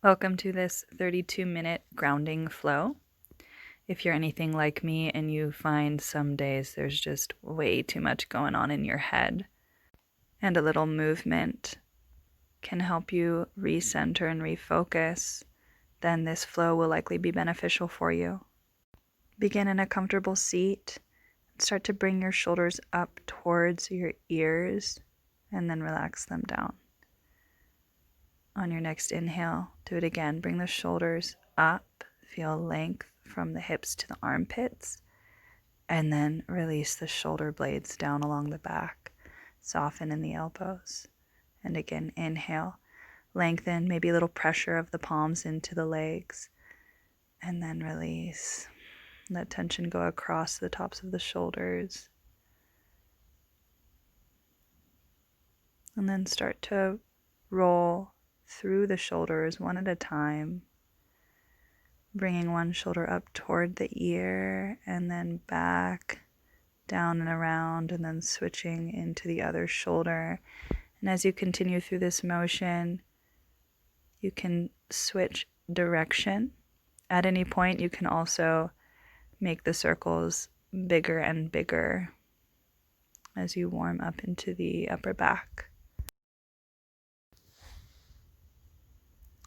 Welcome to this 32-minute grounding flow. If you're anything like me and you find some days there's just way too much going on in your head, and a little movement can help you recenter and refocus, then this flow will likely be beneficial for you. Begin in a comfortable seat. Start to bring your shoulders up towards your ears and then relax them down. On your next inhale, do it again. Bring the shoulders up, feel length from the hips to the armpits, and then release the shoulder blades down along the back. Soften in the elbows. And again, inhale, lengthen, maybe a little pressure of the palms into the legs, and then release. Let tension go across the tops of the shoulders. And then start to roll through the shoulders one at a time, bringing one shoulder up toward the ear and then back, down and around, and then switching into the other shoulder. And as you continue through this motion, you can switch direction. At any point, you can also make the circles bigger and bigger as you warm up into the upper back.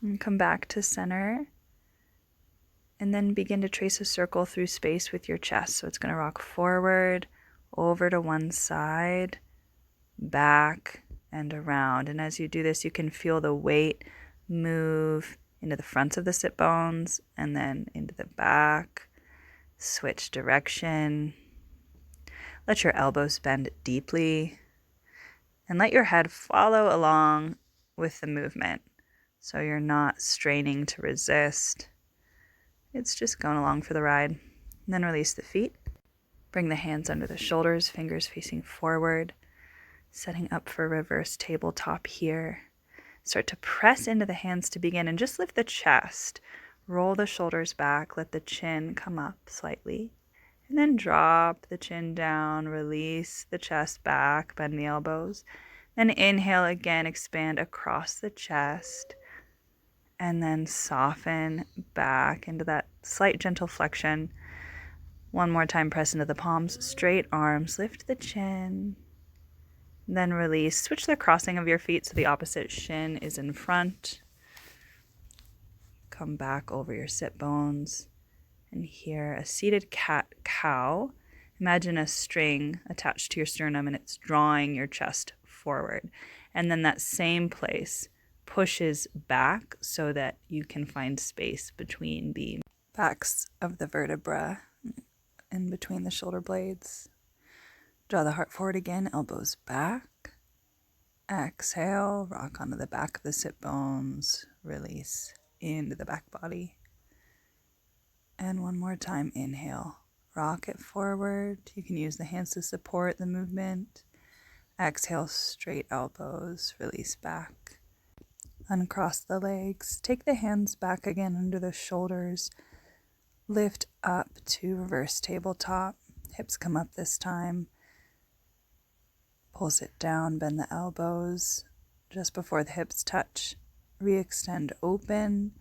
And come back to center, and then begin to trace a circle through space with your chest. So it's going to rock forward, over to one side, back, and around. And as you do this, you can feel the weight move into the fronts of the sit bones and then into the back. Switch direction. Let your elbows bend deeply, and let your head follow along with the movement. So you're not straining to resist. It's just going along for the ride. And then release the feet. Bring the hands under the shoulders, fingers facing forward, setting up for reverse tabletop here. Start to press into the hands to begin, and just lift the chest. Roll the shoulders back, let the chin come up slightly. And then drop the chin down, release the chest back, bend the elbows. Then inhale again, expand across the chest. And then soften back into that slight gentle flexion. One more time, press into the palms, straight arms, lift the chin. Then release. Switch the crossing of your feet so the opposite shin is in front. Come back over your sit bones. And here, a seated cat-cow. Imagine a string attached to your sternum and it's drawing your chest forward. And then that same place pushes back so that you can find space between the backs of the vertebra and between the shoulder blades. Draw the heart forward again, elbows back. Exhale, rock onto the back of the sit bones. Release into the back body. And one more time, inhale. Rock it forward. You can use the hands to support the movement. Exhale, straight elbows, release back. Uncross the legs. Take the hands back again under the shoulders. Lift up to reverse tabletop. Hips come up this time. Pull it down, bend the elbows just before the hips touch. Re-extend open.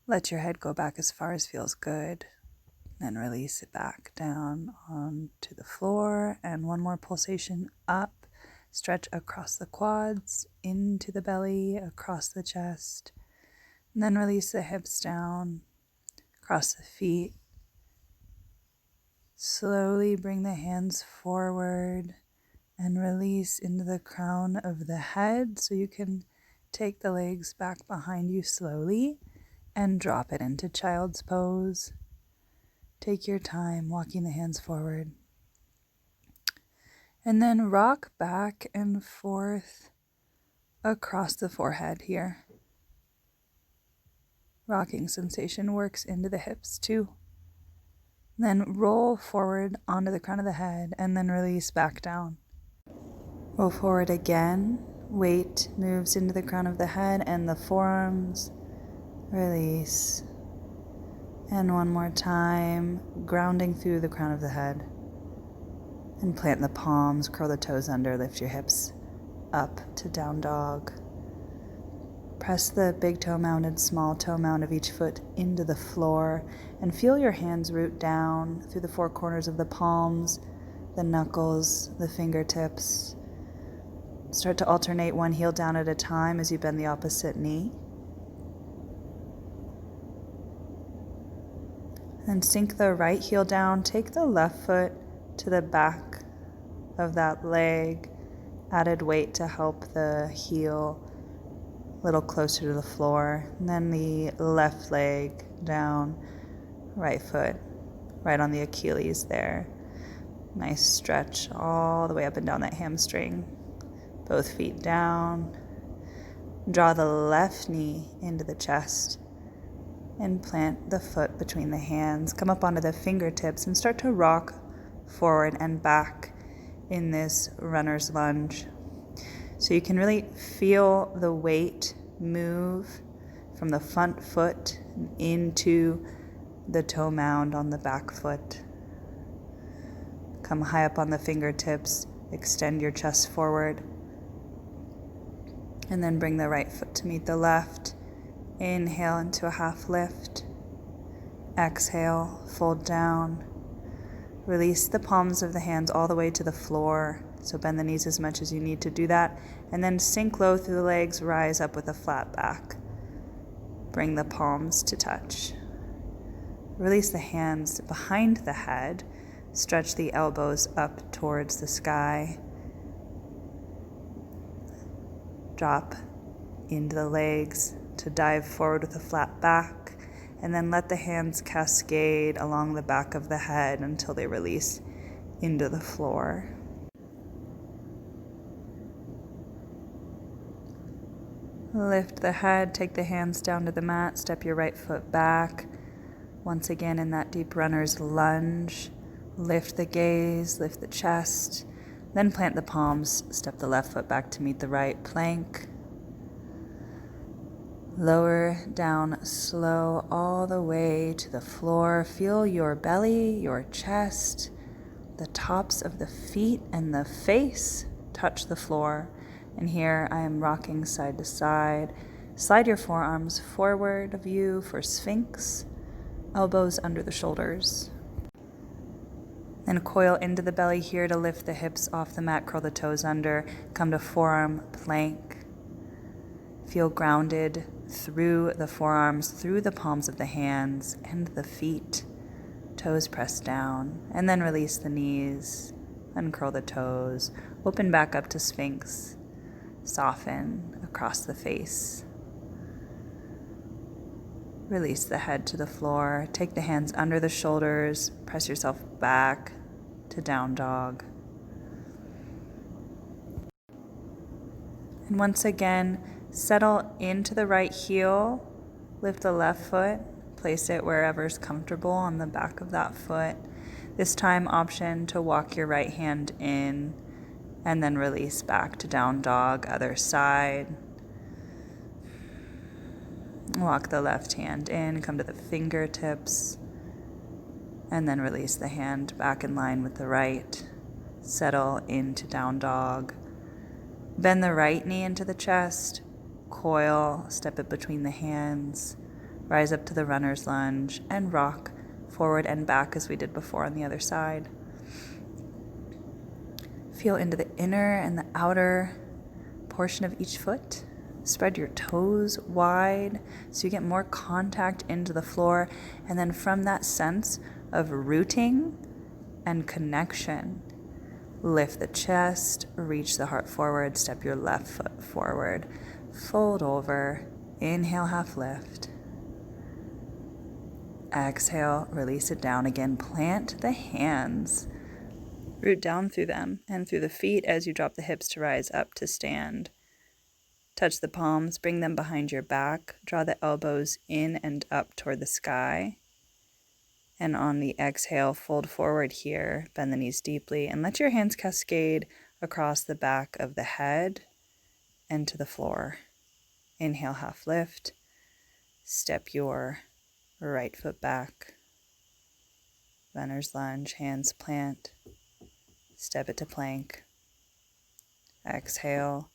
Let your head go back as far as feels good. Then release it back down onto the floor. And one more pulsation up. Stretch across the quads, into the belly, across the chest. And then release the hips down, across the feet. Slowly bring the hands forward and release into the crown of the head. So you can take the legs back behind you slowly and drop it into child's pose. Take your time walking the hands forward. And then rock back and forth across the forehead here. Rocking sensation works into the hips too. Then roll forward onto the crown of the head and then release back down. Roll forward again. Weight moves into the crown of the head and the forearms. Release. And one more time, grounding through the crown of the head. And plant the palms, curl the toes under, lift your hips up to down dog. Press the big toe mound and small toe mound of each foot into the floor and feel your hands root down through the four corners of the palms, the knuckles, the fingertips. Start to alternate one heel down at a time as you bend the opposite knee. Then sink the right heel down, take the left foot to the back of that leg, added weight to help the heel a little closer to the floor. And then the left leg down, right foot right on the Achilles there. Nice stretch all the way up and down that hamstring. Both feet down. Draw the left knee into the chest and plant the foot between the hands. Come up onto the fingertips and start to rock forward and back in this runner's lunge. So you can really feel the weight move from the front foot into the toe mound on the back foot. Come high up on the fingertips, extend your chest forward, and then bring the right foot to meet the left. Inhale into a half lift. Exhale, fold down. Release the palms of the hands all the way to the floor. So bend the knees as much as you need to do that. And then sink low through the legs, rise up with a flat back. Bring the palms to touch. Release the hands behind the head. Stretch the elbows up towards the sky. Drop into the legs to dive forward with a flat back. And then let the hands cascade along the back of the head until they release into the floor. Lift the head, take the hands down to the mat, step your right foot back. Once again in that deep runner's lunge. Lift the gaze, lift the chest, then plant the palms, step the left foot back to meet the right, plank. Lower down slow all the way to the floor. Feel your belly, your chest, the tops of the feet and the face touch the floor. And here I am rocking side to side. Slide your forearms forward of you for Sphinx, elbows under the shoulders. Then coil into the belly here to lift the hips off the mat, curl the toes under, come to forearm plank. Feel grounded through the forearms, through the palms of the hands and the feet. Toes pressed down, and then release the knees, uncurl the toes, open back up to Sphinx. Soften across the face. Release the head to the floor. Take the hands under the shoulders. Press yourself back to down dog. And once again, settle into the right heel. Lift the left foot. Place it wherever's comfortable on the back of that foot. This time, option to walk your right hand in and then release back to down dog, other side. Walk the left hand in, come to the fingertips, and then release the hand back in line with the right. Settle into down dog. Bend the right knee into the chest, coil, step it between the hands, rise up to the runner's lunge, and rock forward and back as we did before on the other side. Feel into the inner and the outer portion of each foot. Spread your toes wide so you get more contact into the floor. And then from that sense of rooting and connection, lift the chest, reach the heart forward, step your left foot forward, fold over, inhale, half lift. Exhale, release it down again. Plant the hands. Root down through them and through the feet as you drop the hips to rise up to stand. Touch the palms, bring them behind your back. Draw the elbows in and up toward the sky. And on the exhale, fold forward here, bend the knees deeply, and let your hands cascade across the back of the head and to the floor. Inhale, half lift. Step your right foot back. Runner's lunge, hands plant. Step it to plank. Exhale.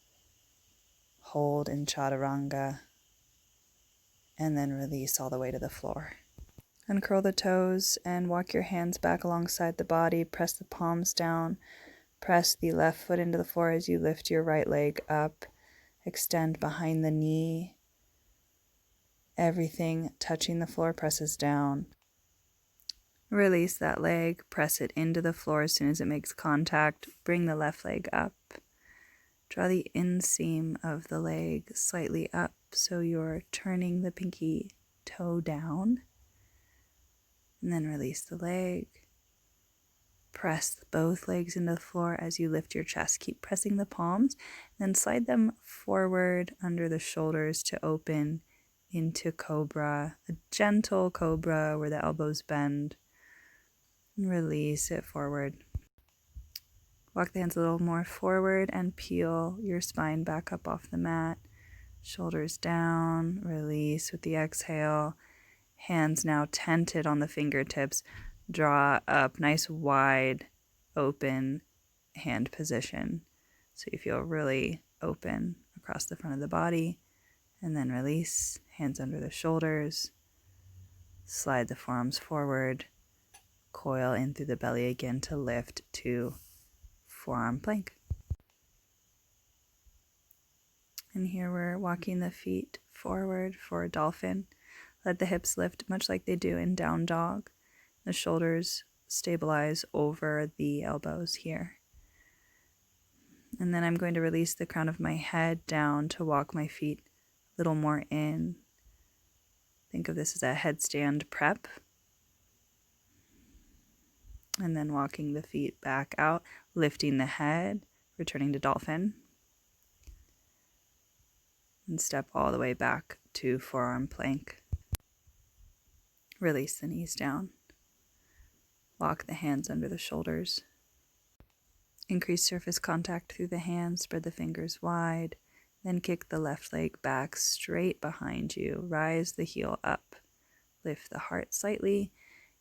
Hold in chaturanga. and then release all the way to the floor. Uncurl the toes and walk your hands back alongside the body. Press the palms down. Press the left foot into the floor as you lift your right leg up. Extend behind the knee. Everything touching the floor presses down. Release that leg. Press it into the floor as soon as it makes contact. Bring the left leg up. Draw the inseam of the leg slightly up so you're turning the pinky toe down. And then release the leg. Press both legs into the floor as you lift your chest. Keep pressing the palms, then slide them forward under the shoulders to open into cobra, a gentle cobra where the elbows bend. And release it forward. Walk the hands a little more forward and peel your spine back up off the mat. Shoulders down, release with the exhale. Hands now tented on the fingertips. Draw up, nice wide open hand position. So you feel really open across the front of the body. And then release, hands under the shoulders. Slide the forearms forward. Coil in through the belly again to lift to forearm plank. And here we're walking the feet forward for a dolphin. Let the hips lift much like they do in down dog. The shoulders stabilize over the elbows here. And then I'm going to release the crown of my head down to walk my feet a little more in. Think of this as a headstand prep. And then walking the feet back out, lifting the head, returning to dolphin. And step all the way back to forearm plank. Release the knees down. Walk the hands under the shoulders. Increase surface contact through the hands. Spread the fingers wide. Then kick the left leg back straight behind you. Rise the heel up. Lift the heart slightly.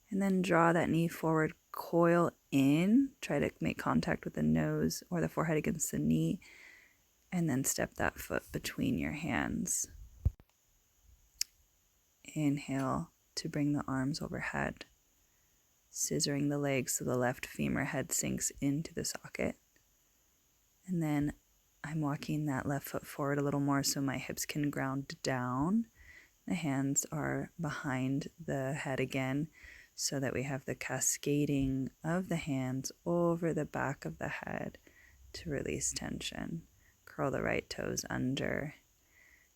And then draw that knee forward. Coil in. Try to make contact with the nose or the forehead against the knee. And then step that foot between your hands. Inhale to bring the arms overhead. Scissoring the legs so the left femur head sinks into the socket. And then I'm walking that left foot forward a little more so my hips can ground down. The hands are behind the head again so that we have the cascading of the hands over the back of the head to release tension. Curl the right toes under.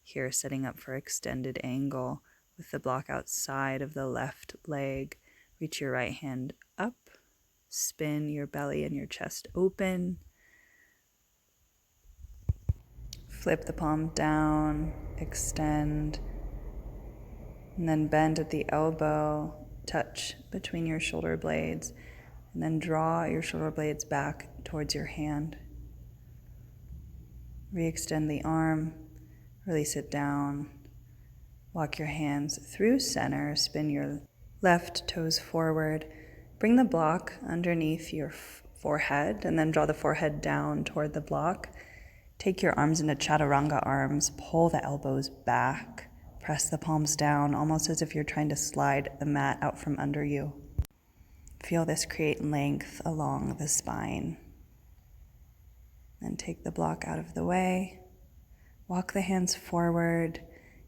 Here, setting up for extended angle with the block outside of the left leg. Reach your right hand up. Spin your belly and your chest open. Flip the palm down. Extend. And then bend at the elbow. Touch between your shoulder blades. And then draw your shoulder blades back towards your hand. Re-extend the arm. Release it down. Walk your hands through center. Spin your left toes forward. Bring the block underneath your forehead and then draw the forehead down toward the block. Take your arms into chaturanga arms. Pull the elbows back. Press the palms down, almost as if you're trying to slide the mat out from under you. Feel this create length along the spine. Then take the block out of the way. Walk the hands forward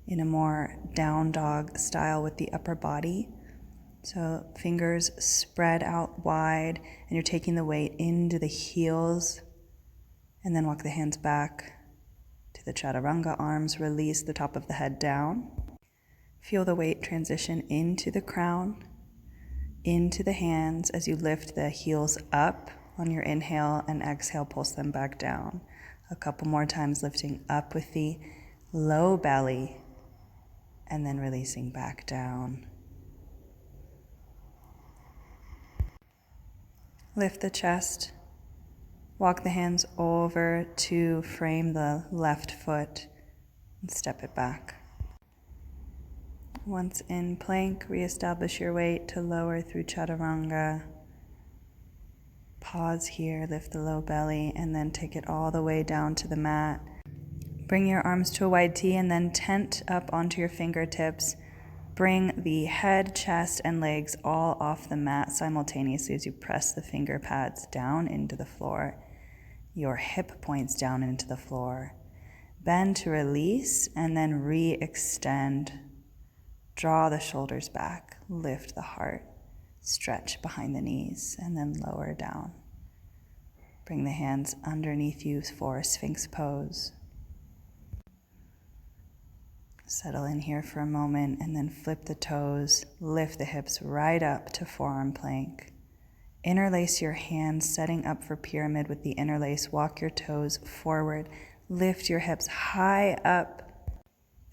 in a more down dog style with the upper body. So fingers spread out wide and you're taking the weight into the heels. And then walk the hands back to the chaturanga arms. Release the top of the head down. Feel the weight transition into the crown, into the hands as you lift the heels up on your inhale and exhale, pulse them back down. A couple more times, lifting up with the low belly and then releasing back down. Lift the chest. Walk the hands over to frame the left foot and step it back. Once in plank, reestablish your weight to lower through chaturanga. Pause here, lift the low belly, and then take it all the way down to the mat. Bring your arms to a wide T and then tent up onto your fingertips. Bring the head, chest, and legs all off the mat simultaneously as you press the finger pads down into the floor. Your hip points down into the floor. Bend to release and then re-extend. Draw the shoulders back, lift the heart, stretch behind the knees, and then lower down. Bring the hands underneath you for Sphinx pose. Settle in here for a moment and then flip the toes, lift the hips right up to forearm plank. Interlace your hands, setting up for pyramid with the interlace. Walk your toes forward, lift your hips high up.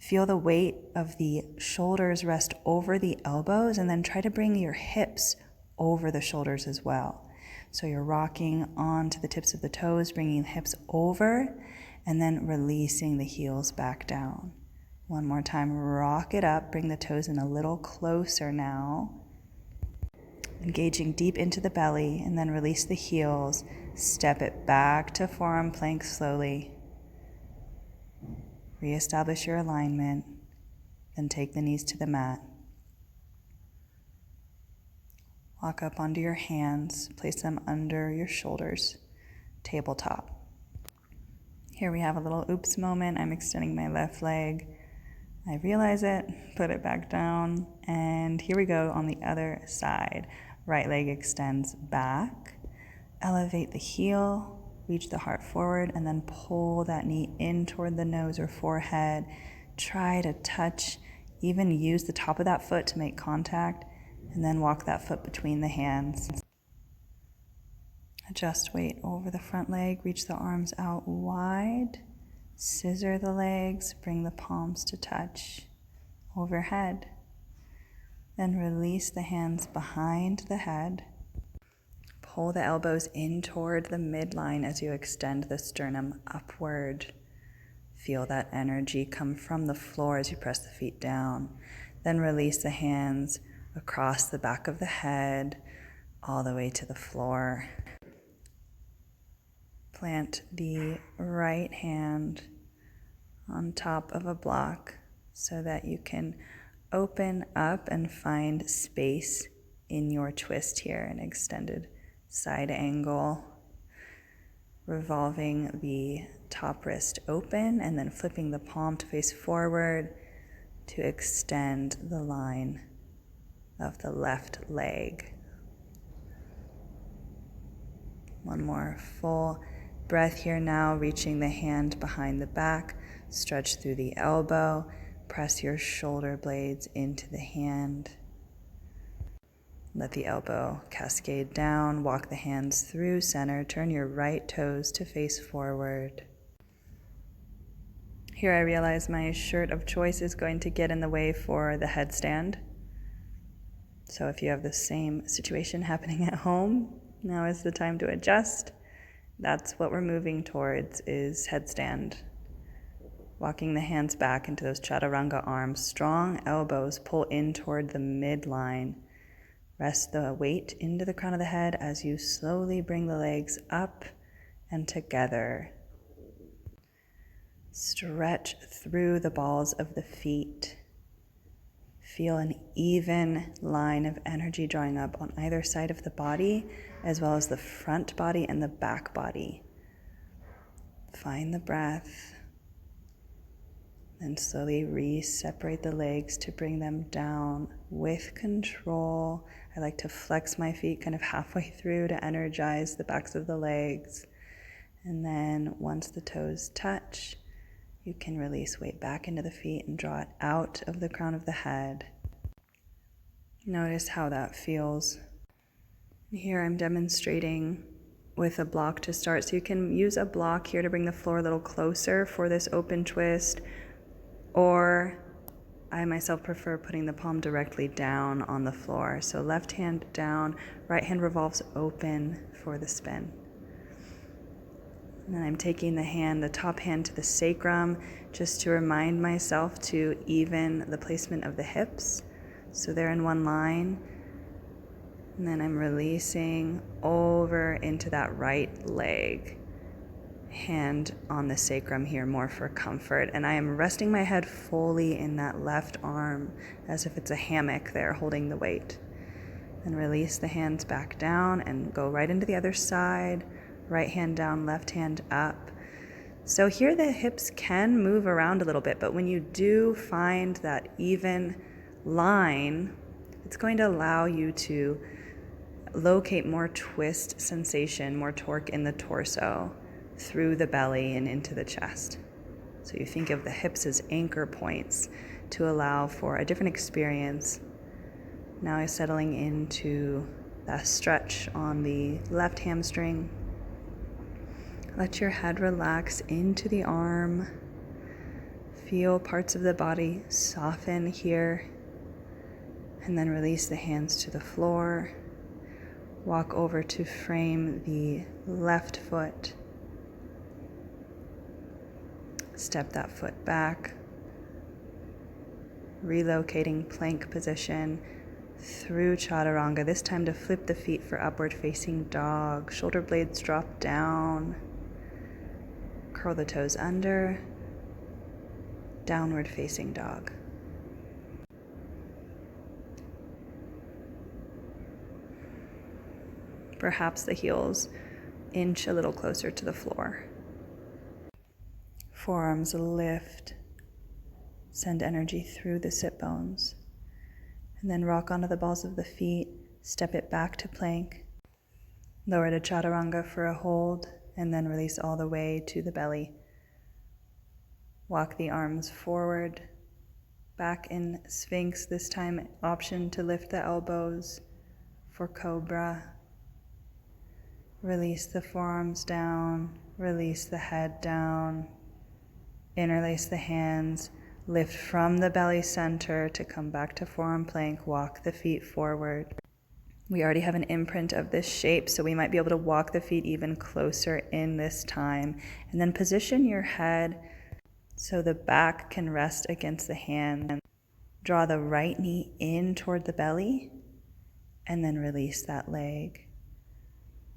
Feel the weight of the shoulders rest over the elbows, and then try to bring your hips over the shoulders as well. So you're rocking onto the tips of the toes, bringing the hips over, and then releasing the heels back down. One more time, rock it up, bring the toes in a little closer now. Engaging deep into the belly, and then release the heels. Step it back to forearm plank slowly. Reestablish your alignment, then take the knees to the mat. Walk up onto your hands, place them under your shoulders, tabletop. Here we have a little oops moment. I'm extending my left leg. I realize it, put it back down, and here we go on the other side. Right leg extends back, elevate the heel, reach the heart forward, and then pull that knee in toward the nose or forehead. Try to touch, even use the top of that foot to make contact, and then walk that foot between the hands. Adjust weight over the front leg, reach the arms out wide. Scissor the legs, bring the palms to touch overhead. Then release the hands behind the head. Pull the elbows in toward the midline as you extend the sternum upward. Feel that energy come from the floor as you press the feet down. Then release the hands across the back of the head, all the way to the floor. Plant the right hand on top of a block so that you can open up and find space in your twist here, an extended side angle, revolving the top wrist open and then flipping the palm to face forward to extend the line of the left leg. One more full breath here now, reaching the hand behind the back, stretch through the elbow, press your shoulder blades into the hand. Let the elbow cascade down, walk the hands through center, turn your right toes to face forward. Here I realize my shirt of choice is going to get in the way for the headstand. So if you have the same situation happening at home, now is the time to adjust. That's what we're moving towards, is headstand. Walking the hands back into those chaturanga arms. Strong elbows pull in toward the midline. Rest the weight into the crown of the head as you slowly bring the legs up and together. Stretch through the balls of the feet. Feel an even line of energy drawing up on either side of the body, as well as the front body and the back body. Find the breath. Then slowly re-separate the legs to bring them down with control. I like to flex my feet kind of halfway through to energize the backs of the legs. And then once the toes touch, you can release weight back into the feet and draw it out of the crown of the head. Notice how that feels. Here I'm demonstrating with a block to start. So you can use a block here to bring the floor a little closer for this open twist, or I myself prefer putting the palm directly down on the floor. So left hand down, right hand revolves open for the spin. And then I'm taking the top hand to the sacrum, just to remind myself to even the placement of the hips, so they're in one line. And then I'm releasing over into that right leg. hand on the sacrum here more for comfort. And I am resting my head fully in that left arm as if it's a hammock there holding the weight. Then release the hands back down and go right into the other side. Right hand down, left hand up. So here the hips can move around a little bit, but when you do find that even line, it's going to allow you to locate more twist sensation, more torque in the torso through the belly and into the chest. So you think of the hips as anchor points to allow for a different experience. Now I'm settling into that stretch on the left hamstring. Let your head relax into the arm. Feel parts of the body soften here. And then release the hands to the floor. Walk over to frame the left foot. Step that foot back. Relocating plank position through chaturanga, this time to flip the feet for upward facing dog. Shoulder blades drop down. Curl the toes under. Downward facing dog. Perhaps the heels inch a little closer to the floor. Forearms lift. Send energy through the sit bones. And then rock onto the balls of the feet. Step it back to plank. Lower to chaturanga for a hold. And then release all the way to the belly. Walk the arms forward. Back in Sphinx. This time option to lift the elbows for Cobra. Release the forearms down, release the head down, interlace the hands, lift from the belly center to come back to forearm plank, walk the feet forward. We already have an imprint of this shape, so we might be able to walk the feet even closer in this time. And then position your head so the back can rest against the hand. Draw the right knee in toward the belly, and then release that leg.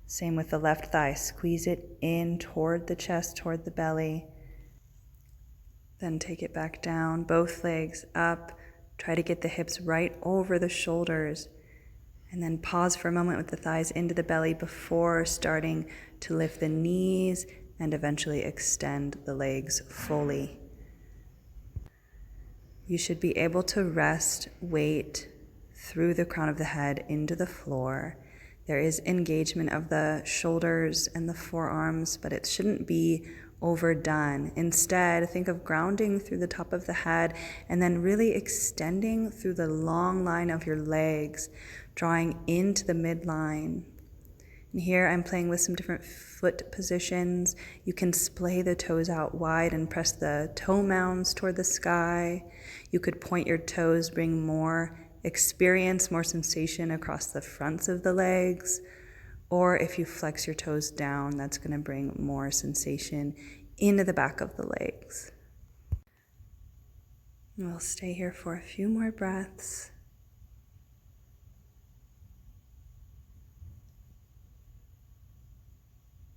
Same with the left thigh. Squeeze it in toward the chest, toward the belly. Then take it back down, both legs up. Try to get the hips right over the shoulders. And then pause for a moment with the thighs into the belly before starting to lift the knees and eventually extend the legs fully. You should be able to rest weight through the crown of the head into the floor. There is engagement of the shoulders and the forearms, but it shouldn't be overdone. Instead, think of grounding through the top of the head and then really extending through the long line of your legs, drawing into the midline. And here I'm playing with some different foot positions. You can splay the toes out wide and press the toe mounds toward the sky. You could point your toes, bring more experience, more sensation across the fronts of the legs. Or if you flex your toes down, that's going to bring more sensation into the back of the legs. And we'll stay here for a few more breaths.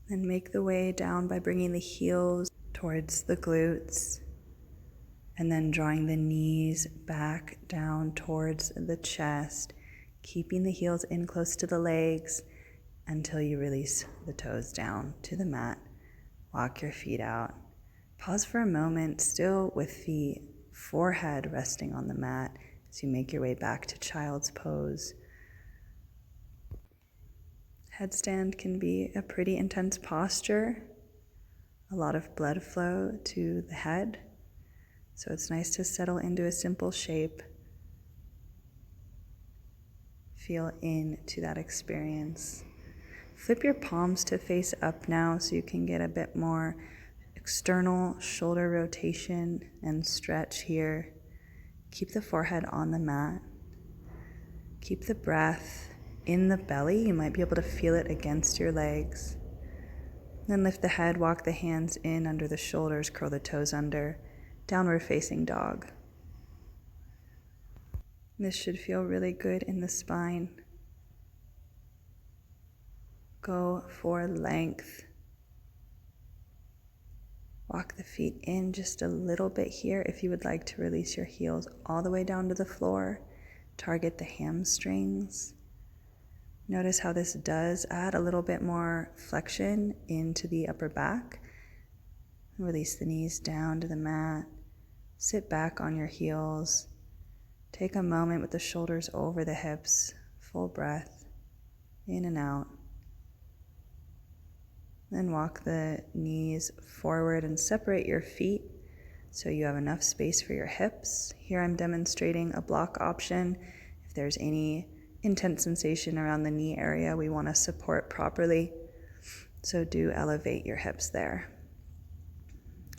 And make the way down by bringing the heels towards the glutes. And then drawing the knees back down towards the chest, keeping the heels in close to the legs until you release the toes down to the mat. Walk your feet out. Pause for a moment, still with the forehead resting on the mat as you make your way back to child's pose. Headstand can be a pretty intense posture, a lot of blood flow to the head. So it's nice to settle into a simple shape. Feel into that experience. Flip your palms to face up now so you can get a bit more external shoulder rotation and stretch here. Keep the forehead on the mat. Keep the breath in the belly. You might be able to feel it against your legs. Then lift the head, walk the hands in under the shoulders, curl the toes under. Downward facing dog. This should feel really good in the spine. Go for length. Walk the feet in just a little bit here. If you would like to release your heels all the way down to the floor, target the hamstrings. Notice how this does add a little bit more flexion into the upper back. Release the knees down to the mat. Sit back on your heels. Take a moment with the shoulders over the hips. Full breath, in and out. Then walk the knees forward and separate your feet so you have enough space for your hips. Here I'm demonstrating a block option. If there's any intense sensation around the knee area, we want to support properly. So do elevate your hips there.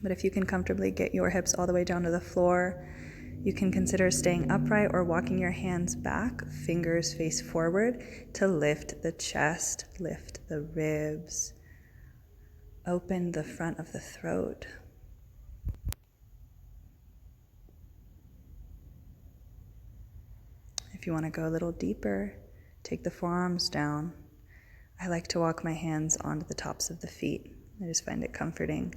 But if you can comfortably get your hips all the way down to the floor, you can consider staying upright or walking your hands back, fingers face forward, to lift the chest, lift the ribs, open the front of the throat. If you want to go a little deeper, take the forearms down. I like to walk my hands onto the tops of the feet. I just find it comforting.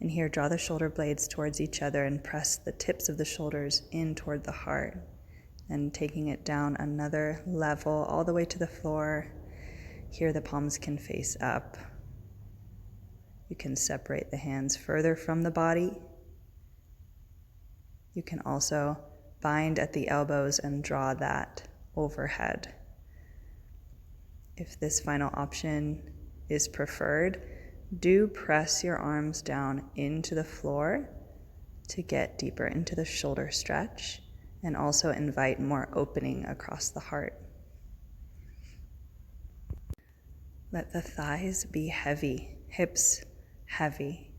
And here, draw the shoulder blades towards each other and press the tips of the shoulders in toward the heart. And taking it down another level all the way to the floor. Here, the palms can face up. You can separate the hands further from the body. You can also bind at the elbows and draw that overhead. If this final option is preferred, do press your arms down into the floor to get deeper into the shoulder stretch and also invite more opening across the heart. Let the thighs be heavy, hips heavy.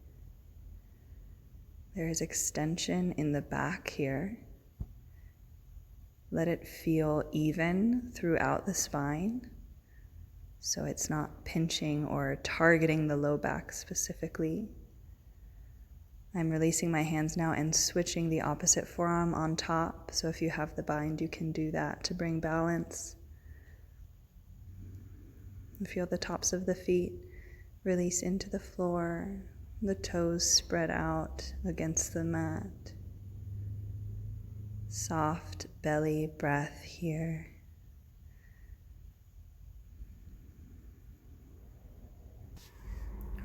There is extension in the back here. Let it feel even throughout the spine, so it's not pinching or targeting the low back specifically. I'm releasing my hands now and switching the opposite forearm on top, so if you have the bind, you can do that to bring balance. Feel the tops of the feet release into the floor, the toes spread out against the mat. Soft belly breath here.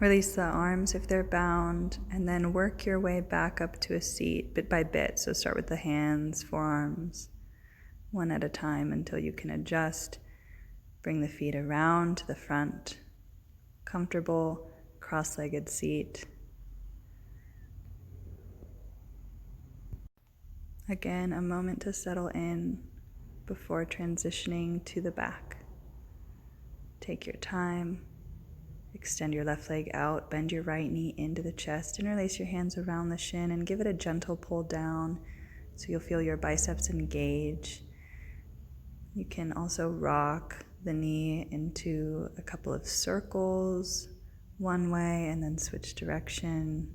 Release the arms if they're bound, and then work your way back up to a seat bit by bit. So start with the hands, forearms, one at a time until you can adjust. Bring the feet around to the front. Comfortable, cross-legged seat. Again, a moment to settle in before transitioning to the back. Take your time. Extend your left leg out, bend your right knee into the chest, interlace your hands around the shin and give it a gentle pull down so you'll feel your biceps engage. You can also rock the knee into a couple of circles one way and then switch direction.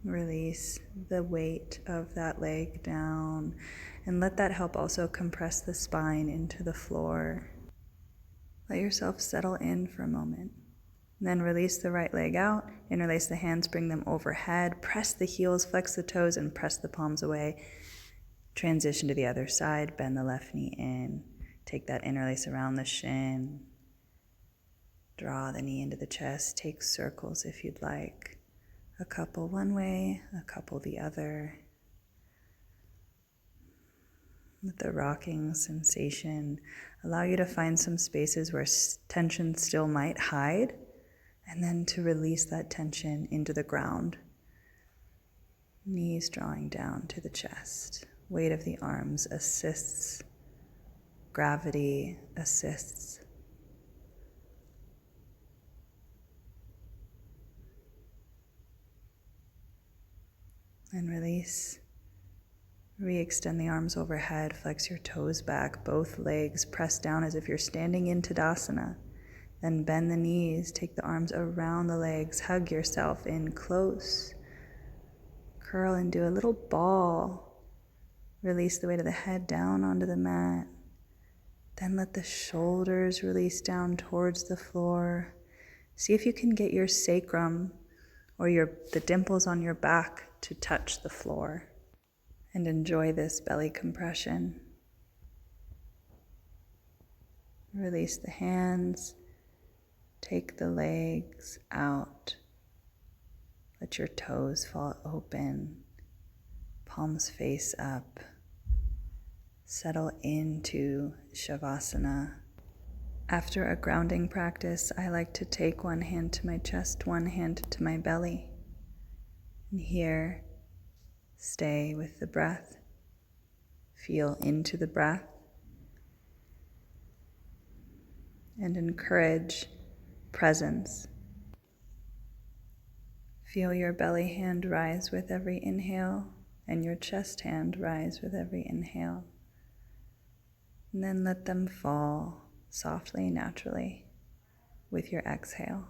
Release the weight of that leg down and let that help also compress the spine into the floor. Let yourself settle in for a moment. Then release the right leg out, interlace the hands, bring them overhead, press the heels, flex the toes, and press the palms away. Transition to the other side, bend the left knee in, take that interlace around the shin, draw the knee into the chest, take circles if you'd like. A couple one way, a couple the other. Let the rocking sensation allow you to find some spaces where tension still might hide, and then to release that tension into the ground. Knees drawing down to the chest. Weight of the arms assists. Gravity assists. And release. Re-extend the arms overhead, flex your toes back, both legs press down as if you're standing in Tadasana. Then bend the knees, take the arms around the legs, hug yourself in close. Curl and do a little ball. Release the weight of the head down onto the mat. Then let the shoulders release down towards the floor. See if you can get your sacrum or the dimples on your back to touch the floor. And enjoy this belly compression. Release the hands. Take the legs out. Let your toes fall open. Palms face up. Settle into Shavasana. After a grounding practice, I like to take one hand to my chest, one hand to my belly. And here, stay with the breath. Feel into the breath. And encourage presence. Feel your belly hand rise with every inhale and your chest hand rise with every inhale. And then let them fall softly, naturally with your exhale.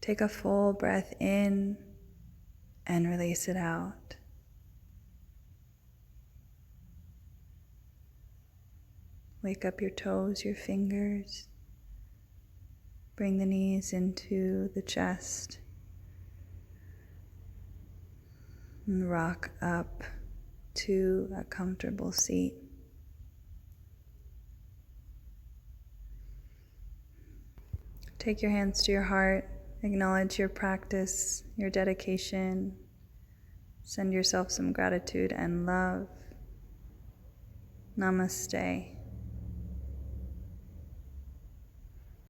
Take a full breath in and release it out. Wake up your toes, your fingers. Bring the knees into the chest. And rock up to a comfortable seat. Take your hands to your heart. Acknowledge your practice, your dedication. Send yourself some gratitude and love. Namaste.